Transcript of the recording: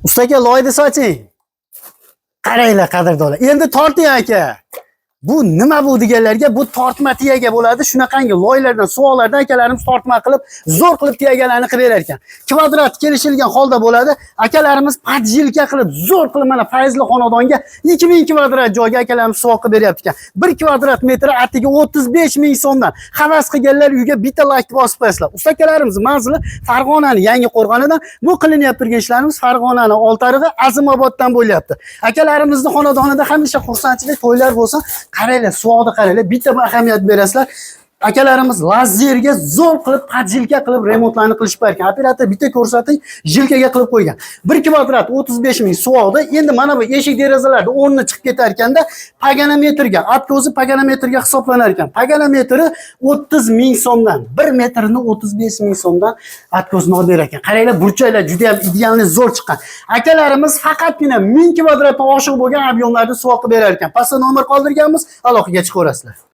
Ustaga loyni soching. Qaranglar qadrdonlar. Endi torting aka. Bu nima bu deganlarga bu tortma tiyaga bo'ladi. Shunaqangi loylardan, suvoqlardan akalarimiz tortma qilib, zo'r qilib tiyagalarni qilib berar ekan. Kvadrat kelishilgan holda bo'ladi. Akalarimiz podjilka qilib, zo'r qilib mana Fayzli xonadonga 2000 kvadrat joyga akalarimiz suvoq qilib beryapti ekan. 1 kvadrat metr atiga 35 ming so'mdan. Havas qilganlar uyga bitta like bosib qo'yasizlar. Ustakalarimiz manzili Farg'onaning Yangi Qo'rg'onidan. Bu qilinib turgan ishlarimiz Farg'onaning Oltarig'i, Azimoboddan bo'lyapti. Akalarimizni xonadonida hamisha xursandchilik to'ylar bo'lsa, qaranglar, suvoqni qaranglar, bitta ahamiyat berasizlar. Akalarimiz lazerga zo'r qilib, podjilka qilib remontlarni qilishib bergan. Operator bitta ko'rsating, jilkaga qilib qo'ygan. 1 kvadrat 35 ming suvoqda. Endi mana bu eshik derazalarda o'rni chiqib ketar ekanda, paganometrga, atkozi paganometrga hisoblanar ekan. Paganometri 30 ming so'mdan, 1 metrini 35 ming so'mdan atkozni olib berar ekan. Qaranglar, burchaklar juda ham idealni zo'r chiqqan. Akalarimiz faqatgina 1000 kvadratdan oshiq bo'lgan ob'yomlarda suvoq qilib berar ekan. Pastda nomer qoldirganmiz, aloqaga chiqaverasizlar.